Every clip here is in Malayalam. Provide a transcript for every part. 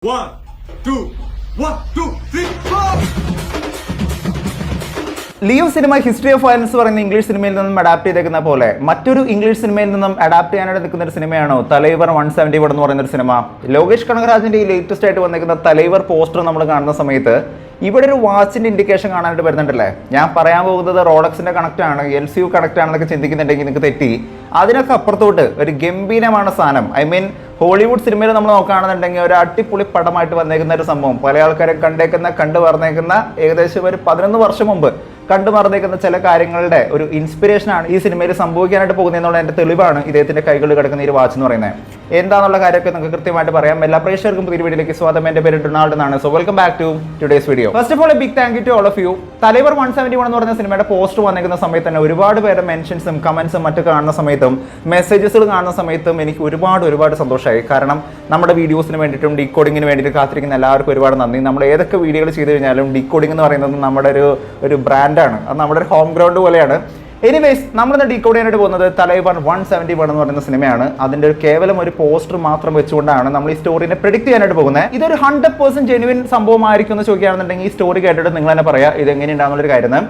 One, two, 1, 2, 3, 4. Leo cinema history of violence പറയുന്ന ഇംഗ്ലീഷ് സിനിമയിൽ നിന്നും അഡാപ്റ്റ് ചെയ്തേക്കുന്ന പോലെ മറ്റൊരു ഇംഗ്ലീഷ് സിനിമയിൽ നിന്നും അഡാപ്റ്റ് ചെയ്യാനായിട്ട് നിൽക്കുന്ന ഒരു സിനിമയാണോ തലൈവർ 171 എന്ന് പറയുന്ന ഒരു സിനിമ. ലോകേഷ് കനകരാജിന്റെ ഈ ലേറ്റസ്റ്റ് ആയിട്ട് വന്നിരിക്കുന്ന തലൈവർ പോസ്റ്റർ നമ്മൾ കാണുന്ന സമയത്ത് ഇവിടെ ഒരു വാച്ചിന്റെ ഇൻഡിക്കേഷൻ കാണാനായിട്ട് വരുന്നുണ്ടല്ലേ. ഞാൻ പറയാൻ പോകുന്നത് റോളക്സിന്റെ കണക്ട് ആണ്, LCU കണക്ട് ആണെന്നൊക്കെ ചിന്തിക്കുന്നുണ്ടെങ്കിൽ നിങ്ങൾക്ക് തെറ്റി. അതിനൊക്കെ അപ്പുറത്തോട്ട് ഒരു ഗംഭീരമാണ് സാധനം. ഐ മീൻ ഹോളിവുഡ് സിനിമയിൽ നമ്മൾ നോക്കുകയാണെന്നുണ്ടെങ്കിൽ ഒരു അടിപൊളി പടമായിട്ട് വന്നേക്കുന്ന ഒരു സംഭവം, പല ആൾക്കാരെ കണ്ടു പറഞ്ഞേക്കുന്ന ഏകദേശം ഒരു 11 വർഷം മുമ്പ് കണ്ടു മറന്നേക്കുന്ന ചില കാര്യങ്ങളുടെ ഒരു ഇൻസ്പിറേഷനാണ് ഈ സിനിമയിൽ സംഭവിക്കാനായിട്ട് പോകുന്നതെന്നുള്ള എൻ്റെ തെളിവാണ് ഇദ്ദേഹത്തിന്റെ കൈകളിൽ കിടക്കുന്ന ഈ വാച്ച് എന്ന് പറയുന്നത്. എന്താണെന്നുള്ള കാര്യമൊക്കെ നമുക്ക് കൃത്യമായിട്ട് പറയാം. എല്ലാ പ്രേക്ഷകർക്കും പുതിയ വീഡിയോയിലേക്ക് സ്വാഗതം. എൻ്റെ പേര് ഡൊണാൾഡ് എന്നാണ്. So welcome back to today's video. First of all big thank you to all of you. Thalaivar 171 എന്ന് പറയുന്ന സിനിമയുടെ പോസ്റ്റർ വന്നിരിക്കുന്ന സമയത്ത് തന്നെ ഒരുപാട് പേരുടെ മെൻഷൻസും കമന്റ്സും മറ്റു കാണുന്ന സമയത്തും മെസ്സേജസുകൾ കാണുന്ന സമയത്തും എനിക്ക് ഒരുപാട് സന്തോഷമായി. കാരണം നമ്മുടെ വീഡിയോസിന് വേണ്ടിയിട്ടും ഡീകോഡിങ്ങിന് വേണ്ടിയിട്ട് കാത്തിരിക്കുന്ന എല്ലാവർക്കും ഒരുപാട് നന്ദി. നമ്മൾ ഏതൊക്കെ വീഡിയോകൾ ചെയ്ത് കഴിഞ്ഞാലും ഡീകോഡിംഗ് എന്ന് പറയുന്നത് നമ്മുടെ ഒരു ബ്രാൻഡാണ്, അത് നമ്മുടെ ഒരു ഹോം ഗ്രൗണ്ട് പോലെയാണ്. എനിവേസ് നമ്മളിന്ന് ഡീകോഡ് ചെയ്യാനായിട്ട് പോകുന്നത് തലൈവർ 171 എന്ന് പറയുന്ന സിനിമയാണ്. അതിന്റെ കേവലം ഒരു പോസ്റ്റർ മാത്രം വെച്ചുകൊണ്ടാണ് നമ്മൾ ഈ സ്റ്റോറിനെ പ്രെഡിക്റ്റ് ചെയ്യാനായിട്ട് പോകുന്നത്. ഇതൊരു 100% ജെന്യുവിൻ സംഭവമായിരിക്കും എന്ന് ചോദിക്കുകയാണെന്നുണ്ടെങ്കിൽ ഈ സ്റ്റോറി കേട്ടിട്ട് നിങ്ങൾ തന്നെ പറയാം ഇത് എങ്ങനെയുണ്ടാകുന്നൊരു കാര്യം.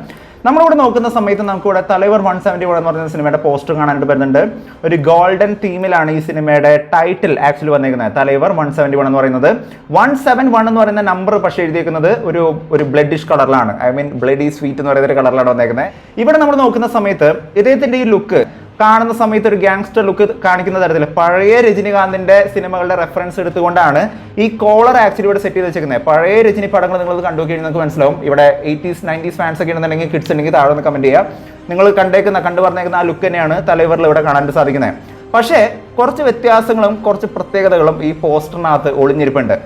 നമ്മളിവിടെ നോക്കുന്ന സമയത്ത് നമുക്കിവിടെ തലൈവർ 171 എന്ന് പറയുന്ന സിനിമയുടെ പോസ്റ്റർ കാണാനായിട്ട് വരുന്നുണ്ട്. ഒരു ഗോൾഡൻ തീമിലാണ് ഈ സിനിമയുടെ ടൈറ്റിൽ ആക്ച്വലി വന്നിരിക്കുന്നത്. തലൈവർ 171 എന്ന് പറയുന്നത് 171 എന്ന് പറയുന്ന നമ്പർ പക്ഷേ എഴുതിയിരിക്കുന്നത് ഒരു ബ്ലഡിഷ് കളറിലാണ്. ഐ മീൻ ബ്ലഡി സ്വീറ്റ് എന്ന് പറയുന്ന ഒരു കളറിലാണ് വന്നേക്കുന്നത്. ഇവിടെ നമ്മൾ നോക്കുന്ന സമയത്ത് ഇദ്ദേഹത്തിന്റെ ഈ ലുക്ക് കാണുന്ന സമയത്ത് ഒരു ഗാങ്സ്റ്റർ ലുക്ക് കാണിക്കുന്ന തരത്തിൽ പഴയ രജനികാന്തിന്റെ സിനിമകളുടെ റെഫറൻസ് എടുത്തുകൊണ്ടാണ് ഈ കോളർ ആക്ച്വലി ഇവിടെ സെറ്റ് ചെയ്ത് വെച്ചിരിക്കുന്നത്. പഴയ രജനി പടങ്ങൾ നിങ്ങൾ കണ്ടു കഴിഞ്ഞാൽ നിങ്ങൾക്ക് മനസ്സിലാവും. ഇവിടെ 80s 90s ഫാൻസ് ഒക്കെ ഉണ്ടെന്നുണ്ടെങ്കിൽ കിഡ്സ് ഉണ്ടെങ്കിൽ താഴെ ഒന്ന് കമന്റ് ചെയ്യുക. നിങ്ങൾ കണ്ടു പറഞ്ഞേക്കുന്ന ആ ലുക്ക് തന്നെയാണ് തലൈവറിൽ ഇവിടെ കാണാൻ സാധിക്കുന്നത്. പക്ഷേ കുറച്ച് വ്യത്യാസങ്ങളും കുറച്ച് പ്രത്യേകതകളും ഈ പോസ്റ്ററിനകത്ത് ഒളിഞ്ഞിരിപ്പുണ്ട്.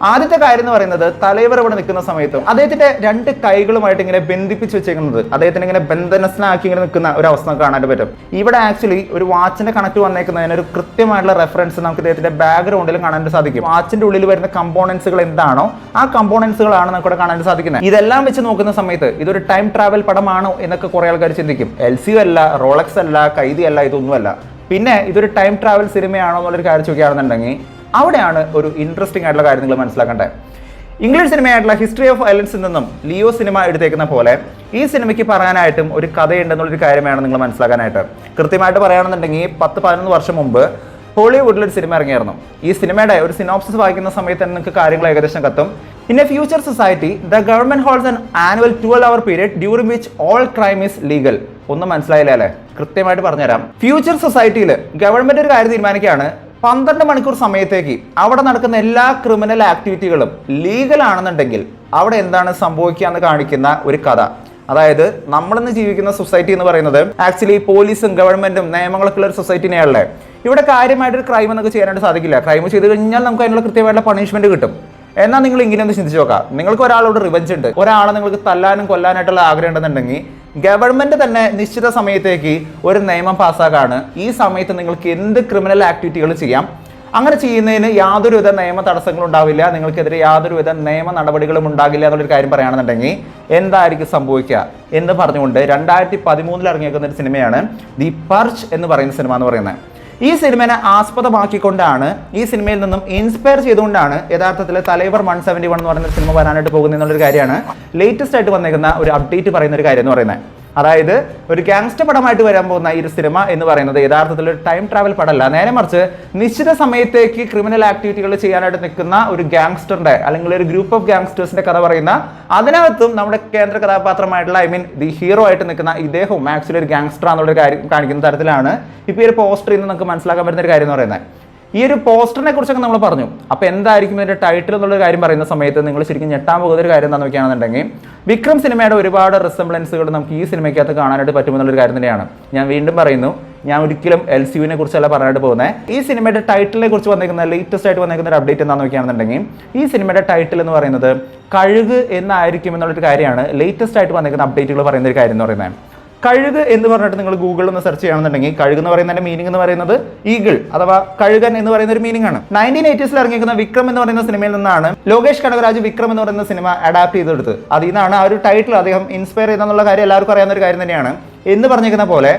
ആദ്യത്തെ കാര്യം എന്ന് പറയുന്നത് തലൈവർ ഇവിടെ നിൽക്കുന്ന സമയത്തും അദ്ദേഹത്തിന്റെ രണ്ട് കൈകളുമായിട്ട് ഇങ്ങനെ ബന്ധിപ്പിച്ച് വെച്ചേക്കുന്നത്, അദ്ദേഹത്തിന് ഇങ്ങനെ ബന്ധനസ്ഥനാക്കി ഇങ്ങനെ നിൽക്കുന്ന ഒരു അവസ്ഥ കാണാനായിട്ട് പറ്റും. ഇവിടെ ആക്ച്വലി ഒരു വാച്ചിന്റെ കണക്ട് വന്നേക്കുന്നതിന് ഒരു കൃത്യമായിട്ടുള്ള റെഫറൻസ് നമുക്ക് ഇദ്ദേഹത്തിന്റെ ബാക്ക്ഗ്രൗണ്ടിൽ കാണാൻ സാധിക്കും. വാച്ചിന്റെ ഉള്ളിൽ വരുന്ന കമ്പോണൻസുകൾ എന്താണോ ആ കമ്പോണൻസുകളാണ് നമുക്ക് ഇവിടെ കാണാൻ സാധിക്കുന്നത്. ഇതെല്ലാം വെച്ച് നോക്കുന്ന സമയത്ത് ഇതൊരു ടൈം ട്രാവൽ പടമാണോ എന്നൊക്കെ കുറെ ആൾക്കാർ ചിന്തിക്കും. LCU അല്ല, റോളക്സ് അല്ല, കൈദി അല്ല, ഇതൊന്നുമല്ല. പിന്നെ ഇതൊരു ടൈം ട്രാവൽ സിനിമയാണോ എന്നുള്ളൊരു കാര്യം ചോദിക്കുകയാണെന്നുണ്ടെങ്കിൽ അവിടെയാണ് ഒരു ഇൻട്രസ്റ്റിംഗ് ആയിട്ടുള്ള കാര്യം നിങ്ങൾ മനസ്സിലാക്കേണ്ടത്. ഇംഗ്ലീഷ് സിനിമയായിട്ടുള്ള ഹിസ്റ്ററി ഓഫ് വയലൻസിൽ നിന്നും ലിയോ സിനിമ എടുത്തേക്കുന്ന പോലെ ഈ സിനിമയ്ക്ക് പറയാനായിട്ടും ഒരു കഥയുണ്ടെന്നുള്ളൊരു കാര്യമാണ് നിങ്ങൾ മനസ്സിലാക്കാനായിട്ട്. കൃത്യമായിട്ട് പറയുകയാണെന്നുണ്ടെങ്കിൽ 10-11 വർഷം മുമ്പ് ഹോളിവുഡിലൊരു സിനിമ ഇറങ്ങിയായിരുന്നു. ഈ സിനിമയുടെ ഒരു സിനോപ്സിസ് വായിക്കുന്ന സമയത്ത് തന്നെ നിങ്ങൾക്ക് കാര്യങ്ങൾ ഏകദേശം കത്തും. In A future society the government holds an annual 12-hour period during which all crime is legal. ഒന്നും മനസ്സിലായില്ല അല്ലേ? കൃത്യമായിട്ട് പറഞ്ഞുതരാം. ഫ്യൂച്ചർ സൊസൈറ്റിയിൽ ഗവൺമെന്റ് ഒരു കാര്യം തീരുമാനിക്കുകയാണ്, 12 മണിക്കൂർ സമയത്തേക്ക് അവിടെ നടക്കുന്ന എല്ലാ ക്രിമിനൽ ആക്ടിവിറ്റികളും ലീഗൽ ആണെന്നുണ്ടെങ്കിൽ അവിടെ എന്താണ് സംഭവിക്കുക എന്ന് കാണിക്കുന്ന ഒരു കഥ. അതായത് നമ്മളിന്ന് ജീവിക്കുന്ന സൊസൈറ്റി എന്ന് പറയുന്നത് ആക്ച്വലി പോലീസും ഗവൺമെന്റും നിയമങ്ങളൊക്കെ ഉള്ള ഒരു സൊസൈറ്റിനെയാണല്ലേ. ഇവിടെ കാര്യമായിട്ടൊരു ക്രൈം എന്നൊക്കെ ചെയ്യാനായിട്ട് സാധിക്കില്ല. ക്രൈം ചെയ്ത് കഴിഞ്ഞാൽ നമുക്ക് അതിനുള്ള കൃത്യമായിട്ടുള്ള പണിഷ്മെന്റ് കിട്ടും. എന്നാൽ നിങ്ങൾ ഇങ്ങനെ ഒന്ന് ചിന്തിച്ച് നോക്കാം. നിങ്ങൾക്ക് ഒരാളോട് റിവെഞ്ച് ഉണ്ട്, ഒരാളെ നിങ്ങൾക്ക് തല്ലാനും കൊല്ലാനായിട്ടുള്ള ആഗ്രഹം ഉണ്ടെന്നുണ്ടെങ്കിൽ ഗവൺമെന്റ് തന്നെ നിശ്ചിത സമയത്തേക്ക് ഒരു നിയമം പാസ്സാക്കാണ്. ഈ സമയത്ത് നിങ്ങൾക്ക് എന്ത് ക്രിമിനൽ ആക്ടിവിറ്റികൾ ചെയ്യാം. അങ്ങനെ ചെയ്യുന്നതിന് യാതൊരുവിധ നിയമ തടസ്സങ്ങളും ഉണ്ടാവില്ല, നിങ്ങൾക്കെതിരെ യാതൊരുവിധ നിയമ നടപടികളും ഉണ്ടാകില്ല എന്നുള്ളൊരു കാര്യം പറയുകയാണെന്നുണ്ടെങ്കിൽ എന്തായിരിക്കും സംഭവിക്കുക എന്ന് പറഞ്ഞുകൊണ്ട് 2013 ഇറങ്ങിയേക്കുന്ന ഒരു സിനിമയാണ് ദി പർച്ച് എന്ന് പറയുന്ന സിനിമ എന്ന് പറയുന്നത്. ഈ സിനിമയെ ആസ്പദമാക്കിക്കൊണ്ടാണ്, ഈ സിനിമയിൽ നിന്നും ഇൻസ്പയർ ചെയ്തുകൊണ്ടാണ് യഥാർത്ഥത്തിൽ തലൈവർ 171 എന്ന് പറയുന്ന സിനിമ വരാനായിട്ട് പോകുന്നത് എന്നുള്ളൊരു കാര്യമാണ് ലേറ്റസ്റ്റ് ആയിട്ട് വന്നേക്കുന്ന ഒരു അപ്ഡേറ്റ് പറയുന്ന ഒരു കാര്യം എന്ന് പറയുന്നത്. അതായത് ഒരു ഗാങ്സ്റ്റർ പടമായിട്ട് വരാൻ പോകുന്ന ഈ ഒരു സിനിമ എന്ന് പറയുന്നത് യഥാർത്ഥത്തിൽ ഒരു ടൈം ട്രാവൽ പടമല്ല, നേരെ മറിച്ച് നിശ്ചിത സമയത്തേക്ക് ക്രിമിനൽ ആക്ടിവിറ്റികൾ ചെയ്യാനായിട്ട് നിൽക്കുന്ന ഒരു ഗാങ്സ്റ്ററിന്റെ അല്ലെങ്കിൽ ഒരു ഗ്രൂപ്പ് ഓഫ് ഗാങ്സ്റ്റേഴ്സിന്റെ കഥ പറയുന്ന, അതിനകത്തും നമ്മുടെ കേന്ദ്ര കഥാപാത്രമായിട്ടുള്ള ഐ മീൻ ദി ഹീറോ ആയിട്ട് നിൽക്കുന്ന ഇദ്ദേഹവും ആക്ച്വലി ഒരു ഗാങ്സ്റ്റർ ആണെന്നുള്ളൊരു കാര്യം കാണിക്കുന്ന തരത്തിലാണ് ഇപ്പോൾ ഈ ഒരു പോസ്റ്ററിൽ നിന്ന് നമുക്ക് മനസ്സിലാക്കാൻ പറ്റുന്ന ഒരു കാര്യം എന്ന് പറയുന്നത്. ഈ ഒരു പോസ്റ്ററിനെ കുറിച്ചൊക്കെ നമ്മൾ പറഞ്ഞു. അപ്പോൾ എന്തായിരിക്കും ഇതിന്റെ ടൈറ്റിൽ എന്നുള്ള കാര്യം പറയുന്ന സമയത്ത് നിങ്ങൾ ശരിക്കും ഞെട്ടാൻ പോകുന്ന ഒരു കാര്യം എന്താണെന്ന് നോക്കുകയാണെന്നുണ്ടെങ്കിൽ വിക്രം സിനിമയുടെ ഒരുപാട് റിസംബ്ലൻസുകൾ നമുക്ക് ഈ സിനിമയ്ക്കകത്ത് കാണാനായിട്ട് പറ്റുമെന്നുള്ളൊരു കാര്യം തന്നെയാണ്. ഞാൻ വീണ്ടും പറയുന്നു, ഞാൻ ഒരിക്കലും LCUവിനെ കുറിച്ചല്ല പറയാനായിട്ട് പോകുന്നത്. ഈ സിനിമയുടെ ടൈറ്റിലിനെ കുറിച്ച് വന്നിരിക്കുന്ന ലേറ്റസ്റ്റ് ആയിട്ട് വന്നിരിക്കുന്ന ഒരു അപ്ഡേറ്റ് എന്താണെന്ന് നോക്കുകയാണെന്നുണ്ടെങ്കിൽ ഈ സിനിമയുടെ ടൈറ്റിൽ എന്ന് പറയുന്നത് കഴുക് എന്നായിരിക്കും എന്നുള്ളൊരു കാര്യമാണ് ലേറ്റസ്റ്റ് ആയിട്ട് വന്നിരിക്കുന്ന അപ്ഡേറ്റുകൾ പറയുന്ന ഒരു കാര്യം എന്ന് പറയുന്നത്. കഴുക് എന്ന് പറഞ്ഞിട്ട് നിങ്ങൾ ഗൂഗിളിൽ ഒന്ന് സെർച്ച് ചെയ്യുകയാണെന്നുണ്ടെങ്കിൽ കഴുക് എന്ന് പറയുന്നതിന്റെ മീനിങ് എന്ന് പറയുന്നത് ഈഗിൾ അഥവാ കഴുകൻ എന്ന് പറയുന്ന ഒരു മീനിങ് ആണ്. 1980s ഇറങ്ങിയിരിക്കുന്ന വിക്രം എന്ന് പറയുന്ന സിനിമയിൽ നിന്നാണ് ലോകേഷ് കനകരാജ് വിക്രം എന്ന് പറയുന്ന സിനിമ അഡാപ്റ്റ് ചെയ്തെടുത്ത്. അതിൽ നിന്നാണ് ആ ഒരു ടൈറ്റിൽ അദ്ദേഹം ഇൻസ്പയർ ചെയ്തെന്നുള്ള കാര്യം എല്ലാവർക്കും അറിയാവുന്ന ഒരു കാര്യം തന്നെയാണ്. എന്ന് പറഞ്ഞിരിക്കുന്ന പോലെ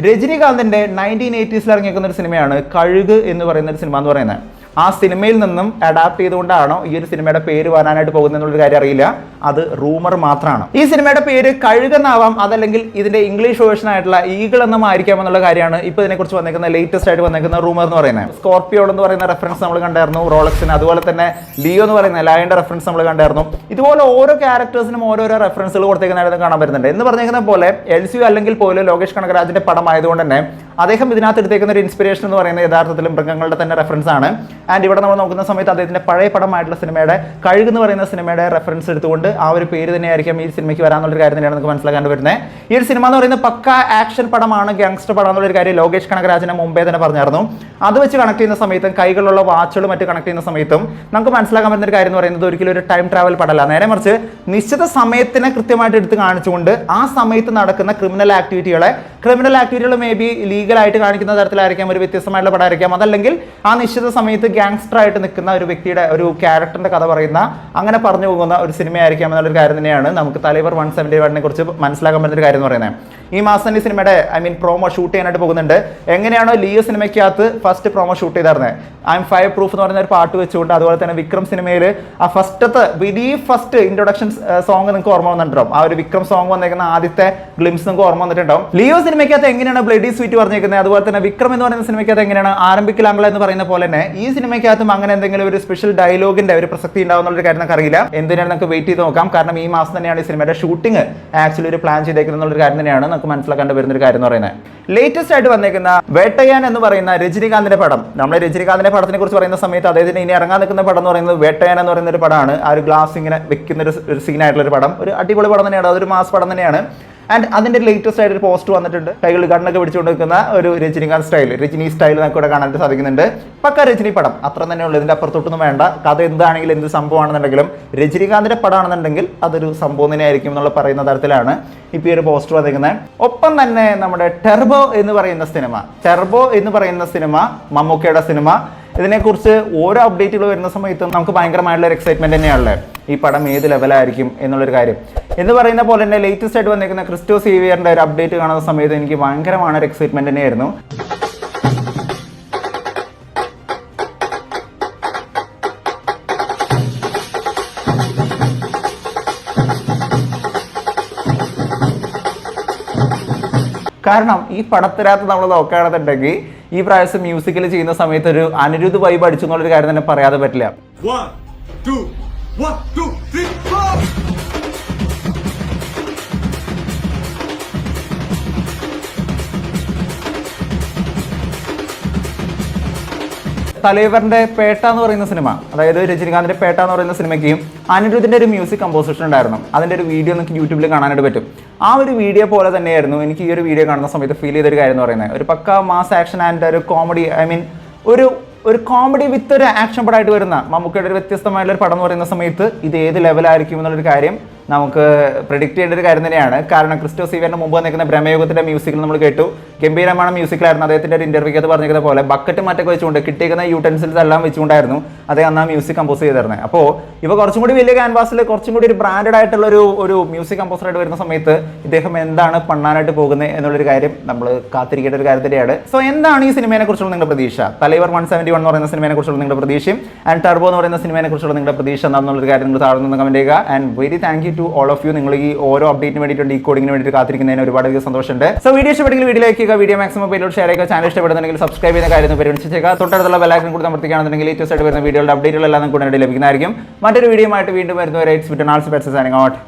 രജനികാന്തിന്റെ 1980s ഇറങ്ങിയിരിക്കുന്ന ഒരു സിനിമയാണ് കഴുക് എന്ന് പറയുന്ന ഒരു സിനിമ എന്ന് പറയുന്നത്. ആ സിനിമയിൽ നിന്നും അഡാപ്റ്റ് ചെയ്തുകൊണ്ടാണോ ഈ ഒരു സിനിമയുടെ പേര് വരാനായിട്ട് പോകുന്നത് എന്നുള്ളൊരു കാര്യം അറിയില്ല. അത് റൂമർ മാത്രമാണ്. ഈ സിനിമയുടെ പേര് കഴുകെന്നാവാം, അതല്ലെങ്കിൽ ഇതിന്റെ ഇംഗ്ലീഷ് വേർഷൻ ആയിട്ടുള്ള ഈഗിൾ എന്നും ആയിരിക്കാം എന്നുള്ള കാര്യമാണ് ഇപ്പോൾ ഇതിനെക്കുറിച്ച് വന്നിരിക്കുന്ന ലേറ്റസ്റ്റ് ആയിട്ട് വന്നിരിക്കുന്ന റൂമർ എന്ന് പറയുന്നത്. സ്കോർപിയോ എന്ന് പറയുന്ന റെഫറൻസ് നമ്മൾ കണ്ടായിരുന്നു റോളക്സിന്, അതുപോലെ തന്നെ ലിയോ എന്ന് പറയുന്ന ലയന്റെ റെഫറൻസ് നമ്മൾ കണ്ടായിരുന്നു. ഇതുപോലെ ഓരോ ക്യാരക്ടേഴ്സിനും ഓരോരോ റെഫറൻസുകൾ കൊടുത്തേക്കുന്നതായിട്ട് കാണാൻ പറ്റുന്നുണ്ട്. എന്ന് പറഞ്ഞിരിക്കുന്ന പോലെ LCU അല്ലെങ്കിൽ പോലും ലോകേഷ് കനകരാജിന്റെ പടമായതുകൊണ്ട് തന്നെ അദ്ദേഹം ഇതിനകത്ത് എടുത്തേക്കുന്ന ഒരു ഇൻസ്പിറേഷൻ എന്ന് പറയുന്നത് യഥാർത്ഥത്തിൽ മൃഗങ്ങളുടെ തന്നെ റെഫറൻസ് ആണ്. ആൻഡ് ഇവിടെ നമ്മൾ നോക്കുന്ന സമയത്ത് അദ്ദേഹത്തിന്റെ പഴയ പടമായിട്ടുള്ള സിനിമയുടെ കഴുക് എന്ന് പറയുന്ന സിനിമയുടെ റെഫറൻസ് എടുത്തുകൊണ്ട് ആ ഒരു പേര് തന്നെയായിരിക്കും ഈ സിനിമയ്ക്ക് വരാനുള്ളൊരു കാര്യം തന്നെയാണ് നമുക്ക് മനസ്സിലാക്കാൻ വരുന്നത്. ഈ ഒരു സിനിമ എന്ന് പറയുന്നത് പക്ക ആക്ഷൻ പടമാണ്, ഗാങ്സ്റ്റർ പടം എന്നുള്ളൊരു കാര്യം ലോകേഷ് കനകരാജിനെ മുമ്പേ തന്നെ പറഞ്ഞായിരുന്നു. അത് വെച്ച് കണക്ട് ചെയ്യുന്ന സമയത്തും കൈകളുള്ള വാച്ചുകളും മറ്റ് കണക്ട് ചെയ്യുന്ന സമയത്തും നമുക്ക് മനസ്സിലാക്കാൻ പറ്റുന്ന ഒരു കാര്യം എന്ന് പറയുന്നത് ഒരിക്കലും ഒരു ടൈം ട്രാവൽ പടമല്ല, നേരെ മറിച്ച് നിശ്ചിത സമയത്തിനെ കൃത്യമായിട്ട് എടുത്ത് കാണിച്ചുകൊണ്ട് ആ സമയത്ത് നടക്കുന്ന ക്രിമിനൽ ആക്ടിവിറ്റികളെ മേ ബി ലീഗലായിട്ട് കാണിക്കുന്ന തരത്തിലായിരിക്കാം, ഒരു വ്യത്യസ്തമായിട്ടുള്ള പടമായിരിക്കാം. അതല്ലെങ്കിൽ ആ നിശ്ചിത സമയത്ത് ഗാങ്സ്റ്റർ ആയിട്ട് നിൽക്കുന്ന ഒരു വ്യക്തിയുടെ ഒരു ക്യാരക്ടറിന്റെ കഥ പറയുന്ന അങ്ങനെ പറഞ്ഞു പോകുന്ന ഒരു സിനിമയായിരിക്കാം എന്നുള്ളൊരു കാര്യം തന്നെയാണ് നമുക്ക് തലൈവർ 171 കുറിച്ച് മനസ്സിലാക്കാൻ പറ്റുന്ന ഒരു കാര്യം എന്ന് പറയുന്നത്. ഈ മാസം ഈ സിനിമയുടെ പ്രോമോ ഷൂട്ട് ചെയ്യാനായിട്ട് പോകുന്നുണ്ട്. എങ്ങനെയാണോ ലിയോ സിനിമയ്ക്കകത്ത് ഫസ്റ്റ് പ്രൊമോ ഷൂട്ട് ചെയ്തായിരുന്നത്, I'm Fire Proof എന്ന് പറയുന്ന ഒരു പാട്ട് വെച്ചുകൊണ്ട്, അതുപോലെ തന്നെ വിക്രം സിനിമയിൽ ആ ഫസ്റ്റ് ഇൻട്രൊഡക്ഷൻ സോങ് നിങ്ങൾക്ക് ഓർമ്മ വന്നിട്ടുണ്ടാവും. ആ ഒരു വിക്രം സോങ് വന്നേക്കുന്ന ആദ്യത്തെ ഗ്ലിംസ് നിങ്ങൾക്ക് ഓർമ്മ വന്നിട്ടുണ്ടാവും. ലിയോ സിനിമയ്ക്കകത്ത് എങ്ങനെയാണ് ബ്ലഡി സ്വീറ്റ് പറഞ്ഞിരിക്കുന്നത്, അതുപോലെ തന്നെ വിക്രം എന്ന് പറയുന്ന സിനിമയ്ക്കകത്ത് എങ്ങനെയാണ് ആരംഭിക്കലാംഗള എന്ന് പറയുന്ന പോലെ തന്നെ ഈ സിനിമയ്ക്കകത്തും അങ്ങനെ എന്തെങ്കിലും ഒരു സ്പെഷ്യൽ ഡയലോഗിന്റെ ഒരു പ്രസക്തി ഉണ്ടാവുന്ന കാര്യം നമുക്ക് അറിയില്ല. എന്തിനാണ് നമുക്ക് വെയിറ്റ് ചെയ്ത് നോക്കാം. കാരണം ഈ മാസം തന്നെയാണ് ഈ സിനിമയുടെ ഷൂട്ടിംഗ് ആക്ച്വലി ഒരു പ്ലാൻ ചെയ്തേക്കുന്ന ഒരു കാര്യം തന്നെയാണ് നമുക്ക് മനസ്സിലാക്കാൻ വരുന്ന ഒരു കാര്യം എന്ന് പറയുന്നത്. ലേറ്റസ്റ്റ് ആയിട്ട് വന്നേക്കുന്ന വേട്ടയാൻ എന്ന് പറയുന്ന രജനികാന്തിന്റെ പടം, നമ്മൾ രജനികാന്തിന്റെ പടത്തിനെ കുറിച്ച് പറയുന്ന സമയത്ത് അദ്ദേഹത്തിന് ഇനി ഇറങ്ങാൻ നിൽക്കുന്ന പടം എന്ന് പറയുന്നത് വേട്ടയാൻ എന്ന് പറയുന്ന ഒരു പടമാണ്. ആ ഒരു ഗ്ലാസ് ഇങ്ങനെ വെക്കുന്ന ഒരു സീനായിട്ടുള്ള ഒരു പടം, ഒരു അടിപൊളി പടം തന്നെയാണ്, അതൊരു മാസ് പടം തന്നെയാണ്. ആൻഡ് അതിന്റെ ലേറ്റസ്റ്റ് ആയിട്ട് ഒരു പോസ്റ്റ് വന്നിട്ടുണ്ട്. കൈകൾ കണ്ണൊക്കെ പിടിച്ചുകൊണ്ട് നിൽക്കുന്ന ഒരു രജനികാന്ത് രജനി സ്റ്റൈൽ നമുക്ക് ഇവിടെ കാണാനായിട്ട് സാധിക്കുന്നുണ്ട്. പക്ക രജനി പടം അത്ര തന്നെയുള്ളൂ, ഇതിന്റെ അപ്പുറത്തൊട്ടൊന്നും വേണ്ട. കഥ എന്താണെങ്കിലും എന്ത് സംഭവമാണെന്നുണ്ടെങ്കിലും രജനികാന്തിന്റെ പടമാണെന്നുണ്ടെങ്കിൽ അതൊരു സംഭവം തന്നെയായിരിക്കും എന്നുള്ള പറയുന്ന തരത്തിലാണ് ഇപ്പോൾ ഈ ഒരു പോസ്റ്റർ വന്നിരിക്കുന്നത്. ഒപ്പം തന്നെ നമ്മുടെ ടെർബോ എന്ന് പറയുന്ന സിനിമ മമ്മൂക്കയുടെ സിനിമ, ഇതിനെക്കുറിച്ച് ഓരോ അപ്ഡേറ്റുകൾ വരുന്ന സമയത്തും നമുക്ക് ഭയങ്കരമായിട്ടുള്ള ഒരു എക്സൈറ്റ്മെന്റ് തന്നെയാണല്ലേ ഈ പടം ഏത് ലെവലായിരിക്കും എന്നുള്ളൊരു കാര്യം. എന്ന് പറയുന്ന പോലെ തന്നെ ലേറ്റസ്റ്റ് ആയിട്ട് വന്നിരിക്കുന്ന ക്രിസ്റ്റോ സേവിയറിന്റെ ഒരു അപ്ഡേറ്റ് കാണുന്ന സമയത്ത് എനിക്ക് ഭയങ്കരமான ഒരു എക്സൈറ്റ്മെന്റ് തന്നെയായിരുന്നു. കാരണം ഈ പടത്തിനകത്ത് നമ്മൾ നോക്കുകയാണെന്നുണ്ടെങ്കിൽ ഈ പ്രാവശ്യം മ്യൂസിക്കൽ ചെയ്യുന്ന സമയത്ത് ഒരു അനിരുദ്ധ് വൈബ് അടിച്ചു എന്നുള്ളൊരു കാര്യം തന്നെ പറയാതെ പറ്റില്ല. 1 2 1 2 3 4. തലൈവറിന്റെ പേട്ട എന്ന് പറയുന്ന സിനിമ, അതായത് രജനികാന്തിന്റെ പേട്ട എന്ന് പറയുന്ന സിനിമയ്ക്ക് അനിരുദ്ധിന്റെ ഒരു മ്യൂസിക് കമ്പോസിഷൻ ഉണ്ടായിരുന്നു. അതിന്റെ ഒരു വീഡിയോ നിങ്ങൾക്ക് യൂട്യൂബിൽ കാണാനായിട്ട് പറ്റും. ആ ഒരു വീഡിയോ പോലെ തന്നെയായിരുന്നു എനിക്ക് ഈ ഒരു വീഡിയോ കാണുന്ന സമയത്ത് ഫീൽ ചെയ്തൊരു കാര്യം എന്ന് പറയുന്നത്. ഒരു പക്ക മാസ് ആക്ഷൻ ആൻഡ് ഒരു കോമഡി, ഒരു കോമഡി വിത്ത് ഒരു ആക്ഷൻ പടമായിട്ട് വരുന്ന മമ്മൂക്കയുടെ ഒരു വ്യത്യസ്തമായിട്ടുള്ള ഒരു പടം എന്ന് പറയുന്ന സമയത്ത് ഇത് ഏത് ലെവലായിരിക്കും എന്നുള്ളൊരു കാര്യം നമുക്ക് പ്രെഡിക്റ്റ് ചെയ്യേണ്ട ഒരു കാര്യം തന്നെയാണ്. കാരണം ക്രിസ്റ്റോ സീവിയറിന് മുമ്പ് വന്നിരിക്കുന്ന ബ്രഹ്മയുഗത്തിന്റെ മ്യൂസിക്കിൽ നമ്മൾ കേട്ടു, ഗംഭീരமான മ്യൂസിക്കിലായിരുന്നു. അദ്ദേഹത്തിന്റെ ഒരു ഇന്റർവ്യൂക്ക് അത് പറഞ്ഞിരിക്കുന്ന പോലെ ബക്കറ്റ് മറ്റൊക്കെ വെച്ചുകൊണ്ട് കിട്ടിയിരിക്കുന്ന യൂട്ടൻസിൽസ് എല്ലാം വെച്ചുകൊണ്ടായിരുന്നു അദ്ദേഹം അന്ന് ആ മ്യൂസിക് കമ്പോസ് ചെയ്തിരുന്നത്. അപ്പോൾ ഇപ്പോൾ കുറച്ചും കൂടി വലിയ ക്യാൻവാസിൽ കുറച്ചും കൂടി ഒരു ബ്രാൻഡഡ് ആയിട്ടുള്ള ഒരു മ്യൂസിക് കമ്പോസറായിട്ട് വരുന്ന സമയത്ത് ഇദ്ദേഹം എന്താണ് പണ്ണാനായിട്ട് പോകുന്നത് എന്നുള്ളൊരു കാര്യം നമ്മൾ കാത്തിരിക്കേണ്ട ഒരു കാര്യം തന്നെയാണ്. സോ എന്താണ് ഈ സിനിമയെ കുറിച്ചുള്ള നിങ്ങളുടെ പ്രതീക്ഷ? തലൈവർ 171 എന്ന് പറയുന്ന സിനിമയെ കുറിച്ചുള്ള നിങ്ങളുടെ പ്രതീക്ഷയും ആൻഡ് ടർബോ എന്ന് പറയുന്ന സിനിമയെ കുറിച്ചുള്ള നിങ്ങളുടെ പ്രതീക്ഷ എന്താണെന്നുള്ളൊരു കാര്യം നിങ്ങൾ താഴെ നിന്ന് കമന്റ് ചെയ്യുക. And very thank you to all of you. നിങ്ങൾ ഈ ഓരോ അപ്ഡേറ്റിന് വേണ്ടിയിട്ട് ഈ കോഡിങ്ങിന് വേണ്ടിയിട്ട് കാത്തിരിക്കുന്നതിന് ഒരുപാട് സന്തോഷമുണ്ട്. സോ വീഡിയോ ഇഷ്ടപ്പെട്ടെങ്കിൽ വീഡിയോ ലൈക്ക് ചെയ്യുക, വീഡിയോ മാക്സിമം പേരോട് ഷെയർ ചെയ്യുക, ചാനൽ ഇഷ്ടപ്പെടുന്നുണ്ടെങ്കിൽ സബ്സ്ക്രൈബ് ചെയ്യുന്ന കാര്യം പരിഗണിച്ചേക്കുക. തൊട്ടടുത്തുള്ള ബെൽ ഐക്കൺ കൂടി അമർത്തിക്കുകയാണെന്നുണ്ടെങ്കിൽ ലേറ്റസ്റ്റ് ആയിട്ട് വരുന്ന വീഡിയോയുടെ അപ്ഡേറ്റുകളെല്ലാം നിങ്ങൾക്ക് ഉടനടി ലഭിക്കുന്നതായിരിക്കും. മറ്റൊരു വീഡിയോ ആയിട്ട് വീണ്ടും വരുന്നവരെ ഇറ്റ്സ് വിറ്റ് ആൾസോ ബെറ്റ്സ് സൈനിങ് ഔട്ട്.